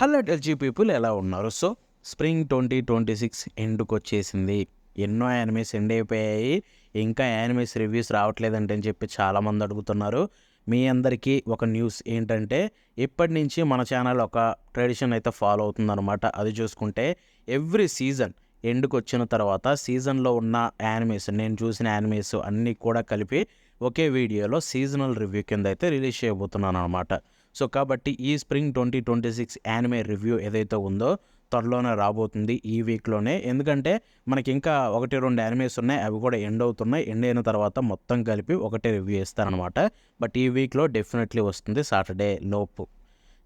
Hello LG people ఎలా ఉన్నారు? So spring 2026 ఎండ్కి వచ్చేసింది. ఎన్నో యానిమేస్ ఎండ్ అయిపోయాయి. ఇంకా యానిమేస్ రివ్యూస్ రావట్లేదంటే అని చెప్పి చాలామంది అడుగుతున్నారు. మీ అందరికీ ఒక న్యూస్ ఏంటంటే ఇప్పటి నుంచి మన ఛానల్ ఒక ట్రెడిషన్ అయితే ఫాలో అవుతుందన్నమాట. అది చూసుకుంటే ఎవ్రీ సీజన్ ఎండ్కి వచ్చిన తర్వాత సీజన్లో ఉన్న యానిమేస్, నేను చూసిన యానిమేస్ అన్నీ కూడా కలిపి ఒకే వీడియోలో సీజనల్ రివ్యూ కింద అయితే రిలీజ్ చేయబోతున్నాను అనమాట. సో కాబట్టి ఈ స్ప్రింగ్ 2026 యానిమే రివ్యూ ఏదైతే ఉందో త్వరలోనే రాబోతుంది ఈ వీక్లోనే. ఎందుకంటే మనకి ఇంకా 1-2 యానిమేస్ ఉన్నాయి, అవి కూడా ఎండ్ అవుతున్నాయి. ఎండ్ అయిన తర్వాత మొత్తం కలిపి ఒకటే రివ్యూ ఇస్తారనమాట. బట్ ఈ వీక్లో డెఫినెట్లీ వస్తుంది, సాటర్డే లోపు.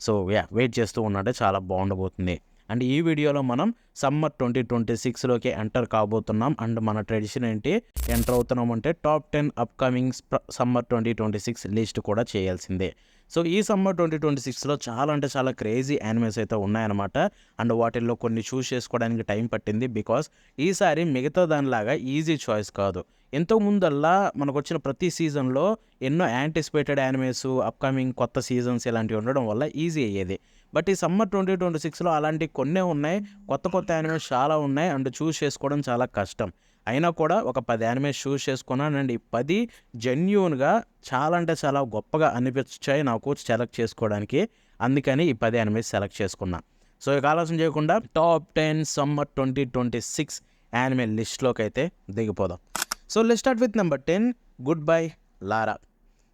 సో వెయిట్ చేస్తూ ఉన్నట్టే చాలా బాగుండబోతుంది. అండ్ ఈ వీడియోలో మనం సమ్మర్ 2026లోకి ఎంటర్ కాబోతున్నాం. అండ్ మన ట్రెడిషన్ ఏంటి, ఎంటర్ అవుతున్నాం అంటే టాప్ 10 అప్కమింగ్ సమ్మర్ 2026 లిస్ట్ కూడా చేయాల్సిందే. సో ఈ సమ్మర్ 2026లో చాలా అంటే చాలా క్రేజీ యానిమేస్ అయితే ఉన్నాయన్నమాట. అండ్ వాటిల్లో కొన్ని చూస్ చేసుకోవడానికి టైం పట్టింది, బికాస్ ఈసారి మిగతా దానిలాగా ఈజీ చాయిస్ కాదు. ఎంతో ముందల్లా మనకు వచ్చిన ప్రతి సీజన్లో ఎన్నో యాంటిసిపేటెడ్ యానిమేస్, అప్కమింగ్ కొత్త సీజన్స్ ఇలాంటివి ఉండడం వల్ల ఈజీ అయ్యేది. బట్ ఈ సమ్మర్ 2026లో అలాంటి కొన్నే ఉన్నాయి, కొత్త కొత్త యానిమేస్ చాలా ఉన్నాయి. అండ్ చూస్ చేసుకోవడం చాలా కష్టం. అయినా కూడా ఒక 10 యానిమేస్ చూస్ చేసుకున్నాను. అండ్ ఈ 10 జెన్యూన్గా చాలా అంటే చాలా గొప్పగా అనిపించాయి నాకు సెలెక్ట్ చేసుకోవడానికి. అందుకని ఈ 10 యానిమేస్ సెలెక్ట్ చేసుకున్నా. సో ఇక ఆలోచన చేయకుండా టాప్ 10 సమ్మర్ 2026 యానిమే లిస్ట్లోకి అయితే దిగిపోదాం. So let's start with number 10, goodbye Lara.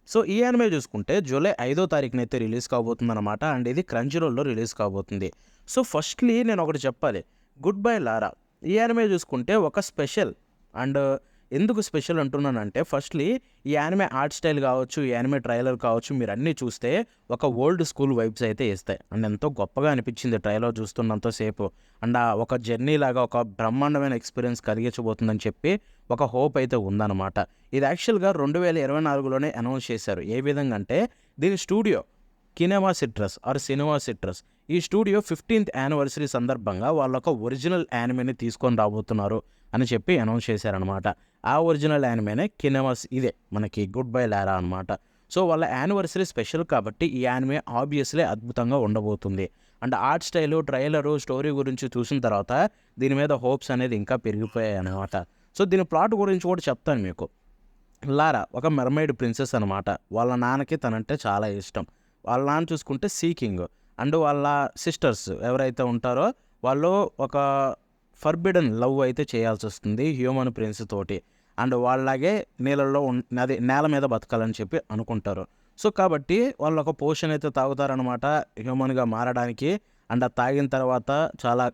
So ఈ యానిమే చూసుకుంటే జూలై 5వ తారీఖున అయితే రిలీజ్ కాబోతుంది అనమాట. అండ్ ఇది క్రంచీరోల్లో రిలీజ్ కాబోతుంది. సో ఫస్ట్లీ నేను ఒకటి చెప్పాలి, గుడ్ బై లారా ఈ యానిమే చూసుకుంటే ఒక స్పెషల్. అండ్ ఎందుకు స్పెషల్ అంటున్నానంటే, ఫస్ట్లీ ఈ యానిమే ఆర్ట్ స్టైల్ కావచ్చు, ఈ యానిమే ట్రైలర్ కావచ్చు, మీరు అన్నీ చూస్తే ఒక ఓల్డ్ స్కూల్ వైబ్స్ అయితే ఇస్తాయి. అండ్ ఎంతో గొప్పగా అనిపించింది ట్రైలర్ చూస్తున్నంతసేపు. అండ్ ఒక జర్నీ లాగా ఒక బ్రహ్మాండమైన ఎక్స్పీరియన్స్ కలిగించబోతుందని చెప్పి ఒక హోప్ అయితే ఉందన్నమాట. ఇది యాక్చువల్గా 2024లోనే అనౌన్స్ చేశారు. ఏ విధంగా అంటే, దీని స్టూడియో సినిమా సిట్రస్ ఈ స్టూడియో 15th యానివర్సరీ సందర్భంగా వాళ్ళొక ఒరిజినల్ యానిమేని తీసుకొని రాబోతున్నారు అని చెప్పి అనౌన్స్ చేశారనమాట. ఆ ఒరిజినల్ యానిమేనే కినెమాస్, ఇదే మనకి గుడ్ బై లారా అనమాట. సో వాళ్ళ యానివర్సరీ స్పెషల్ కాబట్టి ఈ యానిమే ఆబ్వియస్లీ అద్భుతంగా ఉండబోతుంది. And art style, trailer, story గురించి చూసిన తర్వాత దీని మీద హోప్స్ అనేది ఇంకా పెరిగిపోయాయి అనమాట. సో దీని ప్లాట్ గురించి కూడా చెప్తాను మీకు. లారా ఒక మెర్మైడ్ ప్రిన్సెస్ అనమాట. వాళ్ళ నాన్నకి తనంటే చాలా ఇష్టం. వాళ్ళ నాన్న చూసుకుంటే సీ కింగ్. అండ్ వాళ్ళ సిస్టర్స్ ఎవరైతే ఉంటారో వాళ్ళు ఒక ఫర్బిడన్ లవ్ అయితే చేయాల్సి వస్తుంది హ్యూమన్ ప్రిన్స్ తోటి. అండ్ వాళ్ళలాగే నీళ్ళల్లో అదే నేల మీద బతకాలని చెప్పి అనుకుంటారు. సో కాబట్టి వాళ్ళు ఒక పోషన్ అయితే తాగుతారనమాట హ్యూమన్గా మారడానికి. అండ్ అది తాగిన తర్వాత చాలా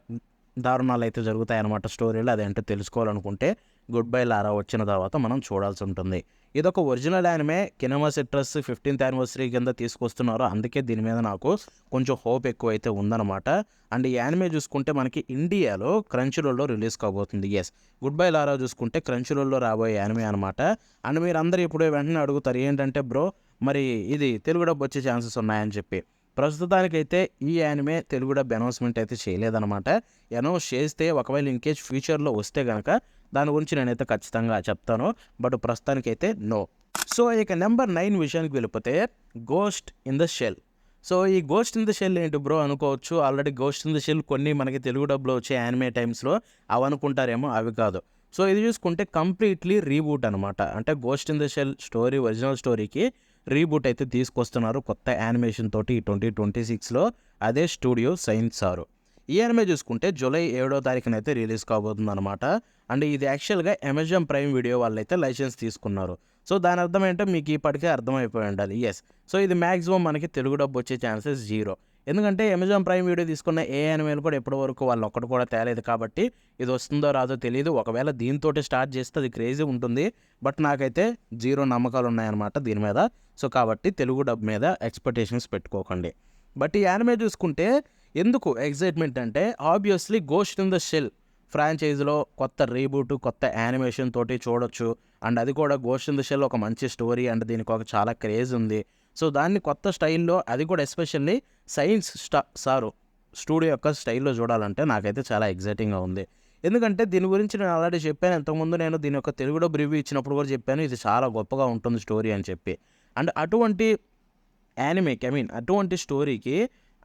దారుణాలు అయితే జరుగుతాయన్నమాట స్టోరీలో. అదేంటో తెలుసుకోవాలనుకుంటే గుడ్ బై లారా వచ్చిన తర్వాత మనం చూడాల్సి ఉంటుంది. ఇదొక original anime, Kinema Citrus 15th anniversary కింద తీసుకొస్తున్నారు. అందుకే దీని మీద నాకు కొంచెం హోప్ ఎక్కువ అయితే ఉందన్నమాట. అండ్ ఈ యానిమే చూసుకుంటే మనకి ఇండియాలో క్రంచీరోల్లో రిలీజ్ కాబోతుంది. ఎస్, గుడ్ బై లారా చూసుకుంటే క్రంచీరోల్లో రాబోయే యానిమే అనమాట. అండ్ మీరు అందరూ ఇప్పుడు వెంటనే అడుగుతారు, ఏంటంటే బ్రో మరి ఇది తెలుగు డబ్బు వచ్చే ఛాన్సెస్ ఉన్నాయని చెప్పి. ప్రస్తుతానికైతే ఈ యానిమే తెలుగు డబ్ అనౌన్స్మెంట్ అయితే చేయలేదన్నమాట. అనౌన్స్ చేస్తే ఒకవేళ ఇన్కేస్ ఫ్యూచర్లో వస్తే కనుక దాని గురించి నేనైతే ఖచ్చితంగా చెప్తాను. బట్ ప్రస్తుతానికైతే నో. సో ఇక నెంబర్ 9 విషయానికి వెళ్ళిపోతే ghost in the shell. So ఈ గోస్ట్ ఇన్ ద షెల్ ఏంటి బ్రో అనుకోవచ్చు. Already ghost in the shell కొన్ని మనకి తెలుగు డబ్లో వచ్చే యానిమే టైమ్స్లో అవి అనుకుంటారేమో, అవి కాదు. సో ఇది చూసుకుంటే కంప్లీట్లీ రీబూట్ అనమాట. అంటే ghost in the shell story, original స్టోరీకి రీబూట్ అయితే తీసుకొస్తున్నారు కొత్త యానిమేషన్ తోటి 2026లో. అదే స్టూడియో సైన్స్ సారు. ఈ యానిమే చూసుకుంటే జూలై 7వ తారీఖున అయితే రిలీజ్ కాబోతుంది అనమాట. అండ్ ఇది యాక్చువల్గా అమెజాన్ ప్రైమ్ వీడియో వాళ్ళైతే లైసెన్స్ తీసుకున్నారు. సో దాని అర్థం ఏంటో మీకు ఇప్పటికే అర్థమైపోయి ఉండాలి. ఎస్, సో ఇది మ్యాక్సిమం మనకి తెలుగు డబ్బు వచ్చే ఛాన్సెస్ 0. ఎందుకంటే అమెజాన్ ప్రైమ్ వీడియో తీసుకున్న ఏ యానిమేలు కూడా ఎప్పటి వరకు వాళ్ళు ఒక్కటి కూడా తేలేదు కాబట్టి ఇది వస్తుందో రాదో తెలియదు. ఒకవేళ దీంతో స్టార్ట్ చేస్తే అది క్రేజీ ఉంటుంది. బట్ నాకైతే 0 నమ్మకాలు ఉన్నాయన్నమాట దీని మీద. సో కాబట్టి తెలుగు డబ్ మీద ఎక్స్పెక్టేషన్స్ పెట్టుకోకండి. బట్ ఈ యానిమే చూసుకుంటే ఎందుకు ఎగ్జైట్మెంట్ అంటే, obviously Ghost in the Shell ఫ్రాంచైజీలో కొత్త రీబూట్, కొత్త యానిమేషన్ తోటి చూడొచ్చు. అండ్ అది కూడా గోస్ట్ ఇన్ ద షెల్ ఒక మంచి స్టోరీ. అండ్ దీనికి ఒక చాలా క్రేజ్ ఉంది. సో దాన్ని కొత్త స్టైల్లో, అది కూడా ఎస్పెషల్లీ సైన్స్ సారు స్టూడియో యొక్క స్టైల్లో చూడాలంటే నాకైతే చాలా ఎగ్జైటింగ్గా ఉంది. ఎందుకంటే దీని గురించి నేను ఆల్రెడీ చెప్పాను ఇంతకుముందు. నేను దీని యొక్క తెలుగు డబ్ రివ్యూ ఇచ్చినప్పుడు కూడా చెప్పాను, ఇది చాలా గొప్పగా ఉంటుంది స్టోరీ అని చెప్పి. అండ్ అటువంటి యానిమేకి అటువంటి స్టోరీకి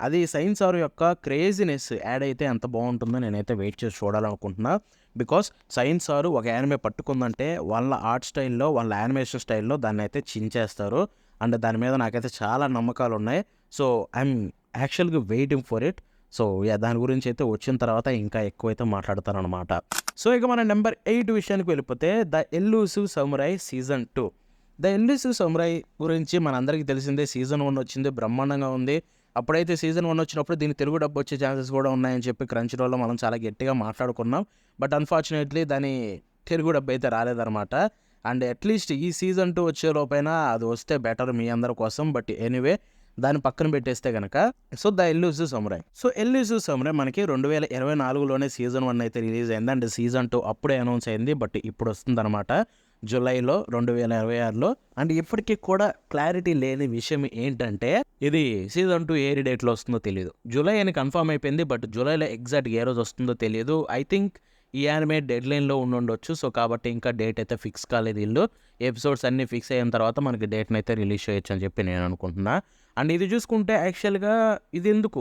అది సైన్స్ ఆర్ యొక్క క్రేజీనెస్ యాడ్ అయితే ఎంత బాగుంటుందో నేనైతే వెయిట్ చేసి చూడాలనుకుంటున్నా. బికాస్ సైన్స్ ఆరు ఒక యానిమే పట్టుకుందంటే వాళ్ళ ఆర్ట్ స్టైల్లో, వాళ్ళ యానిమేషన్ స్టైల్లో దాన్ని అయితే చించేస్తారు. అండ్ దాని మీద నాకైతే చాలా నమ్మకాలు ఉన్నాయి. సో ఐఎమ్ యాక్చువల్గా వెయిటింగ్ ఫర్ ఇట్. సో దాని గురించి అయితే వచ్చిన తర్వాత ఇంకా ఎక్కువైతే మాట్లాడతారనమాట. సో ఇక మన నెంబర్ 8 విషయానికి వెళ్ళిపోతే the Elusive Samurai season 2. The Elusive Samurai గురించి మనందరికీ తెలిసిందే. సీజన్ 1 వచ్చింది, బ్రహ్మాండంగా ఉంది. అప్పుడైతే సీజన్ 1 వచ్చినప్పుడు దీని తెలుగు డబ్బు వచ్చే ఛాన్సెస్ కూడా ఉన్నాయని చెప్పి క్రంచ్ రోల్లో మనం చాలా గట్టిగా మాట్లాడుకున్నాం. బట్ అన్ఫార్చునేట్లీ దాని తెలుగు డబ్బు అయితే రాలేదన్నమాట. అండ్ అట్లీస్ట్ ఈ సీజన్ 2 వచ్చే లోపైనా అది వస్తే బెటర్ మీ అందరి కోసం. బట్ ఎనీవే దాన్ని పక్కన పెట్టేస్తే కనుక so the Elusive Samurai. So Elusive Samurai మనకి 2024లోనే సీజన్ 1 అయితే రిలీజ్ అయింది. అండ్ సీజన్ 2 అప్పుడే అనౌన్స్ అయింది. బట్ ఇప్పుడు వస్తుందన్నమాట జూలైలో 2026లో. అండ్ ఇప్పటికీ కూడా క్లారిటీ లేని విషయం ఏంటంటే ఇది సీజన్ 2 ఏ డేట్లో వస్తుందో తెలియదు. జూలై అని కన్ఫర్మ్ అయిపోయింది. బట్ జూలైలో ఎగ్జాక్ట్గా ఏ రోజు వస్తుందో తెలియదు. ఐ థింక్ ఈ యానిమే డెడ్ లైన్లో ఉండొచ్చు. సో కాబట్టి ఇంకా డేట్ అయితే ఫిక్స్ కాలేదు. వీళ్ళు ఎపిసోడ్స్ అన్నీ ఫిక్స్ అయిన తర్వాత మనకి డేట్ని అయితే రిలీజ్ చేయొచ్చు అని చెప్పి నేను అనుకుంటున్నా. అండ్ ఇది చూసుకుంటే యాక్చువల్గా ఇది ఎందుకు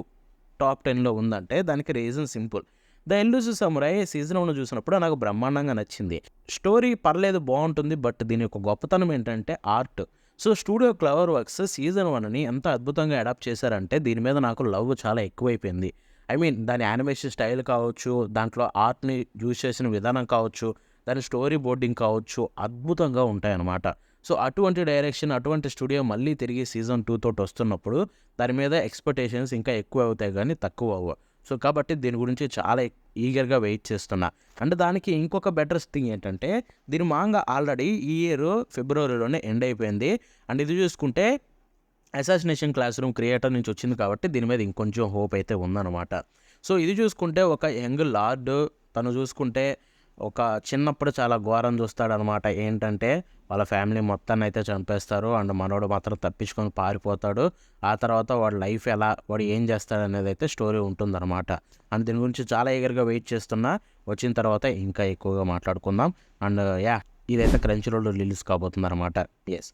టాప్ 10లో ఉందంటే దానికి reason simple. The Elusive Samurai season 1 చూసినప్పుడు నాకు బ్రహ్మాండంగా నచ్చింది. స్టోరీ పర్లేదు, బాగుంటుంది. బట్ దీని యొక్క గొప్పతనం ఏంటంటే art. So studio clever works season 1ని ఎంత అద్భుతంగా అడాప్ట్ చేశారంటే దీని మీద నాకు లవ్ చాలా ఎక్కువైపోయింది. ఐ మీన్ దాని యానిమేషన్ స్టైల్ కావచ్చు, దాంట్లో ఆర్ట్ని యూజ్ చేసిన విధానం కావచ్చు, దాని స్టోరీ బోర్డింగ్ కావచ్చు, అద్భుతంగా ఉంటాయన్నమాట. సో అటువంటి డైరెక్షన్, అటువంటి స్టూడియో మళ్ళీ తిరిగి సీజన్ 2 తోటి వస్తున్నప్పుడు దాని మీద ఎక్స్పెక్టేషన్స్ ఇంకా ఎక్కువ అవుతాయి కానీ తక్కువ అవ్వవు. సో కాబట్టి దీని గురించి చాలా ఈగర్గా వెయిట్ చేస్తున్నా. అండ్ దానికి ఇంకొక బెటర్ థింగ్ ఏంటంటే దీని మాంగా ఆల్రెడీ ఈ ఇయర్ ఫిబ్రవరిలోనే ఎండ్ అయిపోయింది. అండ్ ఇది చూసుకుంటే అసాసినేషన్ క్లాస్ రూమ్ క్రియేటర్ నుంచి వచ్చింది కాబట్టి దీని మీద ఇంకొంచెం హోప్ అయితే ఉందన్నమాట. సో ఇది చూసుకుంటే ఒక యంగ్ లార్డ్, తను చూసుకుంటే ఒక చిన్నప్పుడు చాలా ఘోరం చూస్తాడనమాట. ఏంటంటే వాళ్ళ ఫ్యామిలీ మొత్తాన్ని అయితే చంపేస్తారు. అండ్ మనోడు మాత్రం తప్పించుకొని పారిపోతాడు. ఆ తర్వాత వాడి లైఫ్ ఎలా, వాడు ఏం చేస్తాడు అనేది అయితే స్టోరీ ఉంటుందన్నమాట. అండ్ దీని గురించి చాలా ఈగర్గా వెయిట్ చేస్తున్నా. వచ్చిన తర్వాత ఇంకా ఎక్కువగా మాట్లాడుకుందాం. అండ్ ఇదైతే క్రంచ్ రోల్లో రిలీజ్ కాబోతుంది అనమాట. ఎస్.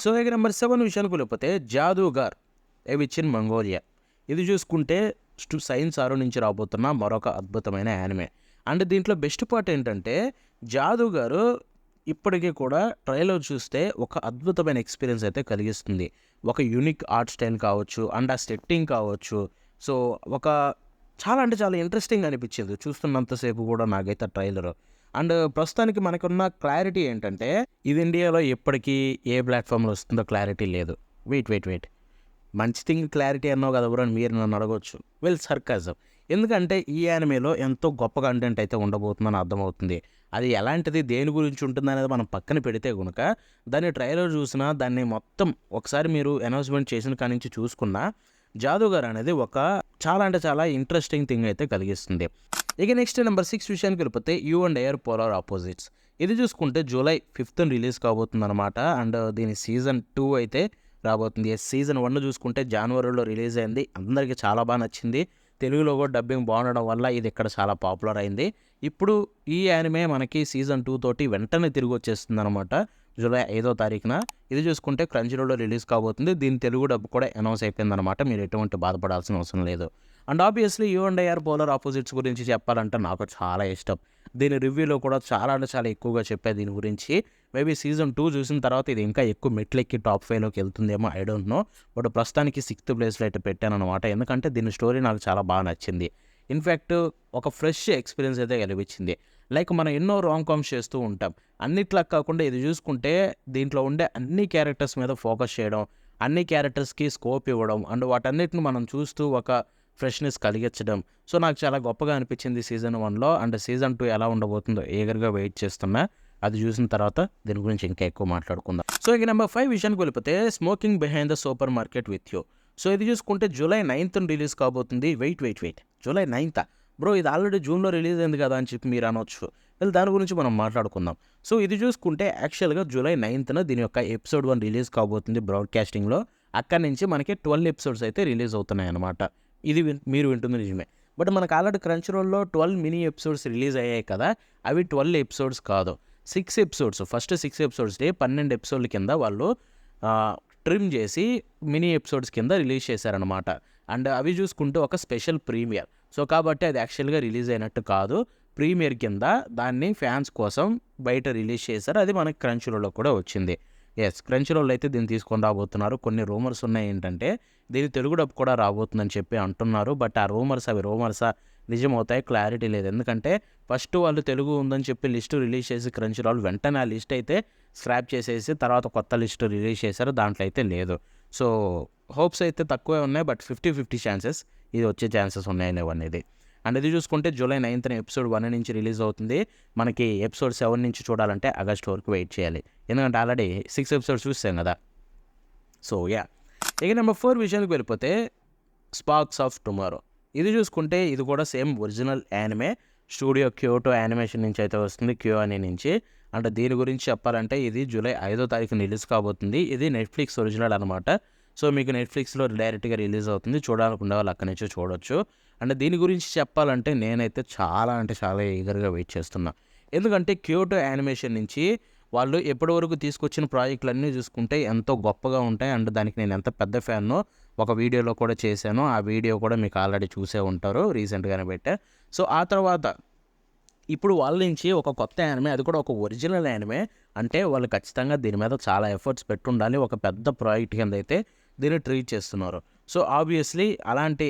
సో ఇక నెంబర్ 7 విషయానికి వెళ్ళిపోతే జాదూగర్ ఏ విచ్ ఇన్ మంగోలియా. ఇది చూసుకుంటే సైన్స్ ఆరు నుంచి రాబోతున్న మరొక అద్భుతమైన యానిమే. అండ్ దీంట్లో బెస్ట్ పార్ట్ ఏంటంటే జాదూగారు ఇప్పటికీ కూడా ట్రైలర్ చూస్తే ఒక అద్భుతమైన ఎక్స్పీరియన్స్ అయితే కలిగిస్తుంది. ఒక యూనిక్ ఆర్ట్ స్టైల్ కావచ్చు, అండ్ ఆ సెట్టింగ్ కావచ్చు. సో ఒక చాలా అంటే చాలా ఇంట్రెస్టింగ్ అనిపించింది చూస్తున్నంతసేపు కూడా నాకైతే ట్రైలర్. అండ్ ప్రస్తుతానికి మనకున్న క్లారిటీ ఏంటంటే ఇది ఇండియాలో ఎప్పటికీ ఏ ప్లాట్ఫామ్లో వస్తుందో క్లారిటీ లేదు. వెయిట్ మంచి థింగ్ క్లారిటీ అన్నావు కదా బ్రో అని మీరు నన్ను అడగవచ్చు. సర్కాజం. ఎందుకంటే ఈ యానిమేలో ఎంతో గొప్ప కంటెంట్ అయితే ఉండబోతుందని అర్థమవుతుంది. అది ఎలాంటిది, దేని గురించి ఉంటుంది అనేది మనం పక్కన పెడితే కనుక దాన్ని ట్రైలర్ చూసినా, దాన్ని మొత్తం ఒకసారి మీరు అనౌన్స్మెంట్ చేసిన కాడి నుంచి చూసుకున్నా జాదూగర్ అనేది ఒక చాలా అంటే చాలా ఇంట్రెస్టింగ్ థింగ్ అయితే కలిగిస్తుంది. ఇక నెక్స్ట్ నెంబర్ 6 విషయానికి వెళ్ళిపోతే you and air polar opposites. ఇది చూసుకుంటే జూలై 5th రిలీజ్ కాబోతుంది అనమాట. అండ్ దీని సీజన్ 2 అయితే రాబోతుంది. సీజన్ 1 చూసుకుంటే జనవరిలో రిలీజ్ అయింది. అందరికీ చాలా బాగా నచ్చింది. తెలుగులో కూడా డబ్బింగ్ బాగుండడం వల్ల ఇది ఇక్కడ చాలా పాపులర్ అయింది. ఇప్పుడు ఈ యానిమే మనకి సీజన్ 2 తోటి వెంటనే తిరిగి వచ్చేస్తుంది అనమాట జూలై 5వ తారీఖున. ఇది చూసుకుంటే క్రంచ్ రోల్లో రిలీజ్ కాబోతుంది. దీని తెలుగు డబ్బు కూడా అనౌన్స్ అయిపోయిందనమాట. మీరు ఎటువంటి బాధపడాల్సిన అవసరం లేదు. And obviously you and air polar opposites గురించి చెప్పాలంటే నాకు చాలా ఇష్టం. దీని రివ్యూలో కూడా చాలా అంటే చాలా ఎక్కువగా చెప్పే దీని గురించి. మేబీ సీజన్ 2 చూసిన తర్వాత ఇది ఇంకా ఎక్కువ మెట్లెక్కి టాప్ 5లోకి వెళ్తుందేమో, ఐ డోంట్ నో. బట్ ప్రస్తుతానికి 6th ప్లేస్లో అయితే పెట్టాను అనమాట. ఎందుకంటే దీని స్టోరీ నాకు చాలా బాగా నచ్చింది. ఇన్ఫ్యాక్ట్ ఒక ఫ్రెష్ ఎక్స్పీరియన్స్ అయితే కనిపించింది. లైక్ మనం ఎన్నో రాంగ్ కామ్స్ చేస్తూ ఉంటాం. అన్నిట్లా కాకుండా ఇది చూసుకుంటే దీంట్లో ఉండే అన్ని క్యారెక్టర్స్ మీద ఫోకస్ చేయడం, అన్ని క్యారెక్టర్స్కి స్కోప్ ఇవ్వడం, అండ్ వాటన్నిటిని మనం చూస్తూ ఒక ఫ్రెష్నెస్ కలిగించడం. సో నాకు చాలా గొప్పగా అనిపించింది సీజన్ 1లో. అండ్ సీజన్ 2 ఎలా ఉండబోతుందో ఈగర్గా వెయిట్ చేస్తున్నా. అది చూసిన తర్వాత దీని గురించి ఇంకా ఎక్కువ మాట్లాడుకుందాం. సో ఇక నెంబర్ 5 విషయానికి వెళ్ళిపోతే smoking behind the super market with you. So ఇది చూసుకుంటే జూలై 9th రిలీజ్ కాబోతుంది. వెయిట్ జూలై 9th బ్రో, ఇది ఆల్రెడీ జూన్లో రిలీజ్ అయింది కదా అని చెప్పి మీరు అనొచ్చు. దాని గురించి మనం మాట్లాడుకుందాం. సో ఇది చూసుకుంటే యాక్చువల్గా జూలై 9th దీని యొక్క ఎపిసోడ్ 1 రిలీజ్ కాబోతుంది బ్రాడ్కాస్టింగ్లో. అక్కడి నుంచి మనకి 12 ఎపిసోడ్స్ అయితే రిలీజ్ అవుతున్నాయి అన్నమాట. ఇది మీరు వింటుంది నిజమే. బట్ మనకు ఆల్రెడీ క్రంచ్ రోల్లో 12 మినీ ఎపిసోడ్స్ రిలీజ్ అయ్యాయి కదా. అవి 12 ఎపిసోడ్స్ కాదు, 6 ఎపిసోడ్స్. ఫస్ట్ 6 ఎపిసోడ్స్ 12 ఎపిసోడ్ల కింద వాళ్ళు ట్రిమ్ చేసి మినీ ఎపిసోడ్స్ కింద రిలీజ్ చేశారనమాట. అండ్ అవి చూసుకుంటే ఒక స్పెషల్ ప్రీమియర్. సో కాబట్టి అది యాక్చువల్గా రిలీజ్ అయినట్టు కాదు, ప్రీమియర్ కింద దాన్ని ఫ్యాన్స్ కోసం బయట రిలీజ్ చేశారు. అది మనకి క్రంచీరోల్లో కూడా వచ్చింది. క్రంచీరోల్ అయితే దీన్ని తీసుకొని రాబోతున్నారు. కొన్ని రూమర్స్ ఉన్నాయి ఏంటంటే దీని తెలుగు డబ్ కూడా రాబోతుందని చెప్పి అంటున్నారు. బట్ ఆ రూమర్సా నిజమవుతాయి, క్లారిటీ లేదు. ఎందుకంటే ఫస్ట్ వాళ్ళు తెలుగు ఉందని చెప్పి లిస్టు రిలీజ్ చేసి క్రంచీరోల్ వెంటనే ఆ లిస్ట్ అయితే స్క్రాప్ చేసేసి తర్వాత కొత్త లిస్టు రిలీజ్ చేశారు, దాంట్లో అయితే లేదు. సో హోప్స్ అయితే తక్కువే ఉన్నాయి, బట్ 50-50 ఛాన్సెస్ ఇది వచ్చే ఛాన్సెస్ ఉన్నాయని అనేది. అండ్ ఇది చూసుకుంటే జూలై 9th ఎపిసోడ్ 1 నుంచి రిలీజ్ అవుతుంది. మనకి ఎపిసోడ్ 7 నుంచి చూడాలంటే ఆగస్ట్ వరకు వెయిట్ చేయాలి, ఎందుకంటే ఆల్రెడీ 6 ఎపిసోడ్స్ చూసాం కదా. సో ఇక నెంబర్ 4 విషయానికి వెళ్ళిపోతే స్పార్క్స్ ఆఫ్ టుమారో. ఇది చూసుకుంటే ఇది కూడా same original anime, studio Kyoto animation నుంచి అయితే వస్తుంది, క్యోఅని నుంచి. అంటే దీని గురించి చెప్పాలంటే ఇది జూలై 5వ రిలీజ్ కాబోతుంది. ఇది నెట్ఫ్లిక్స్ ఒరిజినల్ అనమాట. సో మీకు నెట్ఫ్లిక్స్లో డైరెక్ట్గా రిలీజ్ అవుతుంది, చూడాలనుకునే వాళ్ళు అక్కడి నుంచి చూడొచ్చు. అండ్ దీని గురించి చెప్పాలంటే నేనైతే చాలా అంటే చాలా ఈగర్గా వెయిట్ చేస్తున్నా. ఎందుకంటే క్యోటో యానిమేషన్ నుంచి వాళ్ళు ఎప్పటి వరకు తీసుకొచ్చిన ప్రాజెక్టులన్నీ చూసుకుంటే ఎంతో గొప్పగా ఉంటాయి. అండ్ దానికి నేను ఎంత పెద్ద ఫ్యాన్నో ఒక వీడియోలో కూడా చేశాను, ఆ వీడియో కూడా మీకు ఆల్రెడీ చూసే ఉంటారు, రీసెంట్గానే పెట్టా. సో ఆ తర్వాత ఇప్పుడు వాళ్ళ నుంచి ఒక కొత్త యానిమే, అది కూడా ఒక ఒరిజినల్ యానిమే, అంటే వాళ్ళు ఖచ్చితంగా దీని మీద చాలా ఎఫర్ట్స్ పెట్టుండాలి, ఒక పెద్ద ప్రాజెక్ట్ కింద అయితే దీన్ని ట్రీట్ చేస్తున్నారు. సో ఆబ్వియస్లీ అలాంటి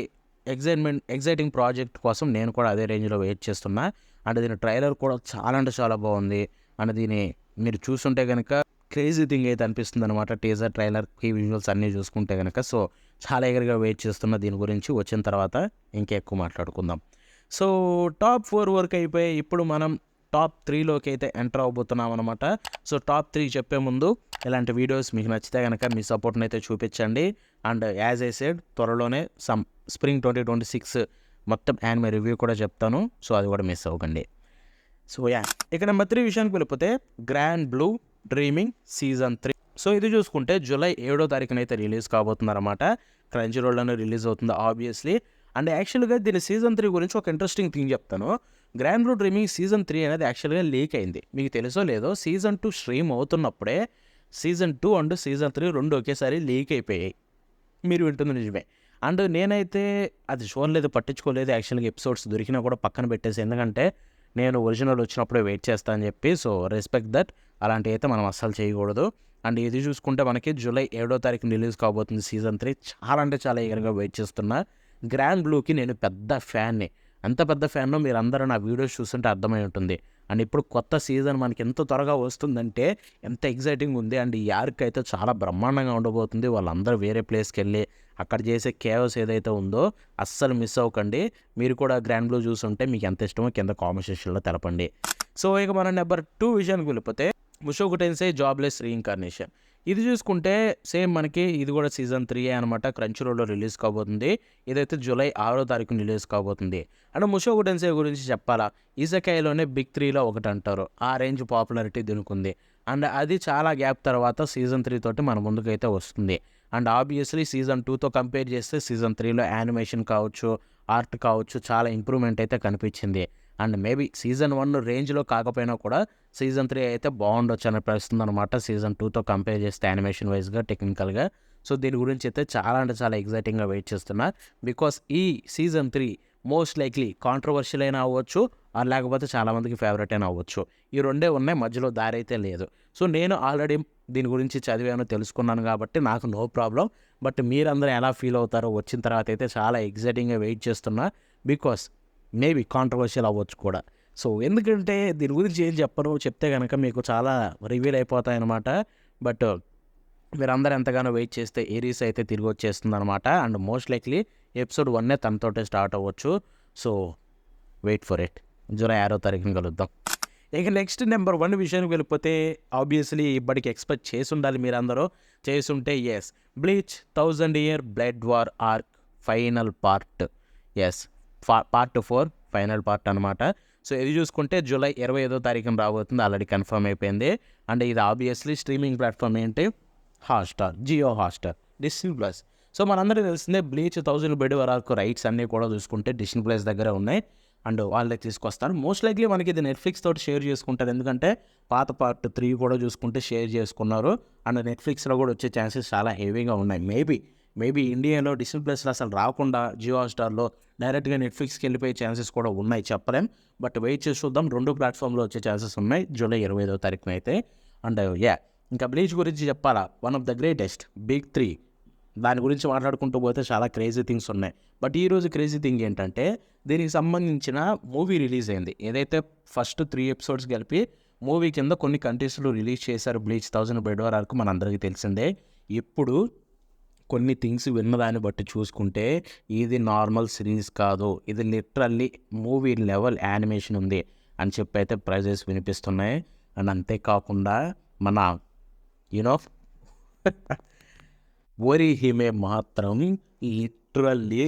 ఎగ్జైటింగ్ ప్రాజెక్ట్ కోసం నేను కూడా అదే రేంజ్లో వెయిట్ చేస్తున్నా. అండ్ దీని ట్రైలర్ కూడా చాలా అంటే చాలా బాగుంది. అండ్ దీన్ని మీరు చూస్తుంటే కనుక క్రేజీ థింగ్ అయితే అనిపిస్తుంది అనమాట, టీజర్ ట్రైలర్ కీ విజువల్స్ అన్నీ చూసుకుంటే కనుక. సో చాలా ఎగరగా వెయిట్ చేస్తున్నా దీని గురించి, వచ్చిన తర్వాత ఇంకెక్కువ మాట్లాడుకుందాం. సో టాప్ 4 వరకు అయిపోయి ఇప్పుడు మనం టాప్ 3లోకి అయితే ఎంటర్ అవబోతున్నాం అనమాట. సో టాప్ 3 చెప్పే ముందు ఇలాంటి వీడియోస్ మీకు నచ్చితే కనుక మీ సపోర్ట్ని అయితే చూపించండి. అండ్ యాజ్ ఐ సెడ్ త్వరలోనే స్ప్రింగ్ 2026 మొత్తం యానిమే రివ్యూ కూడా చెప్తాను, సో అది కూడా మిస్ అవ్వకండి. సో ఇక నెంబర్ 3 విషయానికి వెళ్ళిపోతే Grand Blue Dreaming season 3. So ఇది చూసుకుంటే జూలై 7వ అయితే రిలీజ్ కాబోతుందన్నమాట. క్రంచీరోల్లోనే రిలీజ్ అవుతుంది ఆబ్వియస్లీ. అండ్ యాక్చువల్గా దీని సీజన్ 3 గురించి ఒక ఇంట్రెస్టింగ్ థింగ్ చెప్తాను. గ్రాండ్ బ్లూ డ్రీమింగ్ సీజన్ 3 అనేది యాక్చువల్గా లీక్ అయింది, మీకు తెలుసో లేదో. సీజన్ 2 స్ట్రీమ్ అవుతున్నప్పుడే సీజన్ 2 అండ్ సీజన్ 3 రెండు ఒకేసారి లీక్ అయిపోయాయి, మీరు వింటుంది నిజమే. అండ్ నేనైతే అది చూడలేదు, పట్టించుకోలేదు. యాక్చువల్గా ఎపిసోడ్స్ దొరికినా కూడా పక్కన పెట్టేసి, ఎందుకంటే నేను ఒరిజినల్ వచ్చినప్పుడే వెయిట్ చేస్తా అని చెప్పి. సో రెస్పెక్ట్ దట్, అలాంటివి అయితే మనం అస్సలు చేయకూడదు. అండ్ ఇది చూసుకుంటే మనకి జూలై 7వ రిలీజ్ కాబోతుంది సీజన్ 3. చాలా అంటే చాలా ఈగర్గా వెయిట్ చేస్తున్నా. గ్రాండ్ బ్లూకి నేను పెద్ద ఫ్యాన్ని, ఎంత పెద్ద ఫ్యాన్నో మీరు అందరూ నా వీడియోస్ చూస్తుంటే అర్థమై ఉంటుంది. అండ్ ఇప్పుడు కొత్త సీజన్ మనకి ఎంత త్వరగా వస్తుందంటే ఎంత ఎగ్జైటింగ్ ఉంది. అండ్ ఈ ఆర్క్ అయితే చాలా బ్రహ్మాండంగా ఉండబోతుంది. వాళ్ళందరూ వేరే ప్లేస్కి వెళ్ళి అక్కడ చేసే కేవస్ ఏదైతే ఉందో అస్సలు మిస్ అవ్వకండి. మీరు కూడా గ్రాండ్ బ్లూ చూస్తుంటే మీకు ఎంత ఇష్టమో కింద కామెంట్ సెక్షన్లో తెలపండి. సో ఇక మన నెంబర్ 2 విషయానికి వెళ్ళిపోతే ముషోకు టెన్సై జాబ్లెస్ రీఇన్కార్నేషన్. ఇది చూసుకుంటే సేమ్ మనకి ఇది కూడా సీజన్ 3 అనమాట. క్రంచీరోల్లో రిలీజ్ కాబోతుంది. ఇదైతే జూలై 6వ రిలీజ్ కాబోతుంది. అండ్ ముషోకు టెన్సై గురించి చెప్పాలా, ఇసకాయిలోనే బిగ్ 3లో ఒకటి అంటారు, ఆ రేంజ్ పాపులారిటీ దీనికి ఉంది. అండ్ అది చాలా గ్యాప్ తర్వాత సీజన్ 3 తోటి మన ముందుకైతే వస్తుంది. అండ్ ఆబ్వియస్లీ సీజన్ 2తో కంపేర్ చేస్తే సీజన్ 3లో యానిమేషన్ కావచ్చు, ఆర్ట్ కావచ్చు, చాలా ఇంప్రూవ్మెంట్ అయితే కనిపించింది. అండ్ మేబీ సీజన్ 1 రేంజ్లో కాకపోయినా కూడా సీజన్ 3 అయితే బాగుండొచ్చు అని అనిపిస్తుంది అనమాట, సీజన్ 2తో కంపేర్ చేస్తే యానిమేషన్ వైజ్గా, టెక్నికల్గా. సో దీని గురించి అయితే చాలా అంటే చాలా ఎగ్జైటింగ్గా వెయిట్ చేస్తున్నా. బికాస్ ఈ సీజన్ 3 మోస్ట్ లైక్లీ కాంట్రవర్షియల్ అయినా అవ్వచ్చు, లేకపోతే చాలామందికి ఫేవరెట్ అయినా అవ్వచ్చు. ఈ రెండే ఉన్నాయి, మధ్యలో దారి అయితే లేదు. సో నేను ఆల్రెడీ దీని గురించి చదివాను, తెలుసుకున్నాను కాబట్టి నాకు నో ప్రాబ్లం. బట్ మీరందరూ ఎలా ఫీల్ అవుతారో వచ్చిన తర్వాత అయితే చాలా ఎగ్జైటింగ్గా వెయిట్ చేస్తున్నా. బికాస్ మేబీ కాంట్రవర్షియల్ అవ్వచ్చు కూడా. సో ఎందుకంటే దీని గురించి ఏం చెప్పను, చెప్తే కనుక మీకు చాలా రివీల్ అయిపోతాయన్నమాట. బట్ మీరందరూ ఎంతగానో వెయిట్ చేస్తే ఏరీస్ అయితే తిరిగి వచ్చేస్తుంది అనమాట. అండ్ మోస్ట్ లైక్లీ ఎపిసోడ్ 1 తనతోటే స్టార్ట్ అవ్వచ్చు. So wait for it, July 6వ కలుద్దాం. ఇక నెక్స్ట్ నెంబర్ 1 విషయానికి వెళ్ళిపోతే ఆబ్వియస్లీ ఇప్పటికి ఎక్స్పెక్ట్ చేసి ఉండాలి మీరందరూ, చేసుంటే Bleach 1000 Year blood war arc final part. Part 4 final part అనమాట. సో ఇది చూసుకుంటే జూలై 25వ రాబోతుంది, ఆల్రెడీ కన్ఫర్మ్ అయిపోయింది. అండ్ ఇది ఆబ్వియస్లీ స్ట్రీమింగ్ ప్లాట్ఫామ్ ఏంటి, Hotstar, Jio Hotstar, Disney plus. So మనందరికీ తెలిసిందే బ్లీచ్ 1000 Year వరకు రైట్స్ అన్నీ కూడా చూసుకుంటే డిస్నీ ప్లస్ దగ్గర ఉన్నాయి. అండ్ వాళ్ళే తీసుకొస్తారు. మోస్ట్ లైక్లీ మనకి ఇది నెట్ఫ్లిక్స్ తోటి షేర్ చేసుకుంటారు, ఎందుకంటే పాత పార్ట్ 3 కూడా చూసుకుంటే షేర్ చేసుకున్నారు. అండ్ నెట్ఫ్లిక్స్లో కూడా వచ్చే ఛాన్సెస్ చాలా హెవీగా ఉన్నాయి. మేబీ ఇండియాలో డిస్నీ ప్లస్లో అసలు రాకుండా జియో హాట్‌స్టార్‌లో డైరెక్ట్‌గా నెట్‌ఫ్లిక్స్‌కి వెళ్ళిపోయే ఛాన్సెస్ కూడా ఉన్నాయి, చెప్పలేం. బట్ వెయిట్ చేసి చూద్దాం. 2 ప్లాట్‌ఫామ్‌లో వచ్చే ఛాన్సెస్ ఉన్నాయి జూలై 25వ తారీఖున అయితే. అండ్ ఇంకా బ్లీచ్ గురించి చెప్పాలా, one of the greatest big 3 దాని గురించి మాట్లాడుకుంటూ పోతే చాలా క్రేజీ థింగ్స్ ఉన్నాయి. బట్ ఈరోజు క్రేజీ థింగ్ ఏంటంటే దీనికి సంబంధించిన మూవీ రిలీజ్ అయింది. ఏదైతే ఫస్ట్ 3 ఎపిసోడ్స్ కలిపి మూవీ కింద కొన్ని కంట్రీస్‌లో రిలీజ్ చేశారు బ్లీచ్ 1000 బెడ్ వార్ ఆర్క్ మనందరికీ తెలిసిందే. ఇప్పుడు కొన్ని థింగ్స్ విన్నదాన్ని బట్టి చూసుకుంటే ఇది నార్మల్ సిరీస్ కాదు, ఇది లిటరల్లీ మూవీ లెవెల్ యానిమేషన్ ఉంది అని చెప్పి అయితే ప్రైజెస్ వినిపిస్తున్నాయి. అండ్ అంతేకాకుండా మన యూనో ఒరిహిమే మాత్రం లిటరల్లీ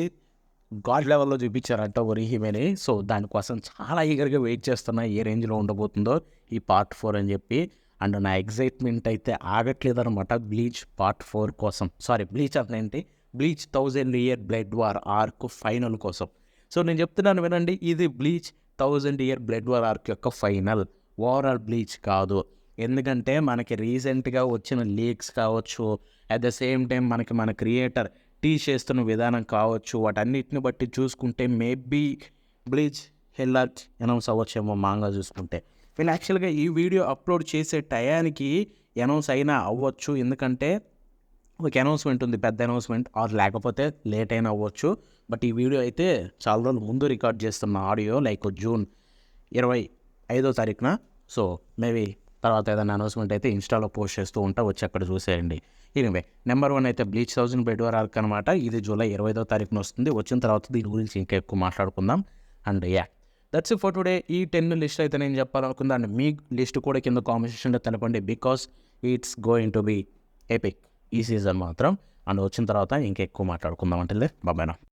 గాడ్ లెవెల్లో చూపించారంట ఒరిహిమేని. సో దానికోసం చాలా ఈగర్గా వెయిట్ చేస్తున్నా ఏ రేంజ్లో ఉండబోతుందో ఈ పార్ట్ 4 అని చెప్పి. అండ్ నా ఎగ్జైట్మెంట్ అయితే ఆగట్లేదనమాట బ్లీచ్ పార్ట్ 4 కోసం. సారీ బ్లీచ్ అదేంటి, bleach 1000 year blood war arc final కోసం. సో నేను చెప్తున్నాను వినండి, ఇది bleach 1000 year blood war arc యొక్క ఫైనల్, ఓవరాల్ బ్లీచ్ కాదు. ఎందుకంటే మనకి రీసెంట్గా వచ్చిన లీక్స్ కావచ్చు, అట్ ద సేమ్ టైం మన క్రియేటర్ టీచ్ చేస్తున్న విధానం కావచ్చు, వాటన్నిటిని బట్టి చూసుకుంటే మేబీ బ్లీచ్ హెల్లార్ట్ అనౌన్స్ అవ్వచ్చేమో మాంగా చూసుకుంటే. వీళ్ళు యాక్చువల్గా ఈ వీడియో అప్లోడ్ చేసే టయానికి అనౌన్స్ అయినా అవ్వచ్చు, ఎందుకంటే ఒక అనౌన్స్మెంట్ ఉంది, పెద్ద అనౌన్స్మెంట్, ఆర్ లేకపోతే లేట్ అయినా అవ్వచ్చు. బట్ ఈ వీడియో అయితే చాలా రోజుల ముందు రికార్డ్ చేస్తున్న ఆడియో, లైక్ జూన్ 25వ తారీఖున. సో మేబీ తర్వాత ఏదైనా అనౌన్స్మెంట్ అయితే ఇన్స్టాలో పోస్ట్ చేస్తూ ఉంటా, వచ్చి అక్కడ చూసేయండి. ఎనీవే నెంబర్ 1 అయితే బ్లీచ్ 1000 బెడ్ వార్ ఆర్క్ అనమాట. ఇది జూలై 25వ తారీఖున వస్తుంది. వచ్చిన తర్వాత దీని గురించి ఇంకా ఎక్కువ మాట్లాడుకుందాం. And that's it for today. ఈ 10 లిస్ట్ అయితే నేను చెప్పాలనుకుందా. అండ్ మీ లిస్ట్ కూడా కింద కామెంట్ సెక్షన్లో తెలపండి, because it's going to be epic ఈ సీజన్ మాత్రం. అండ్ వచ్చిన తర్వాత ఇంకా ఎక్కువ మాట్లాడుకుందాం అంటే బాబాయ్నా.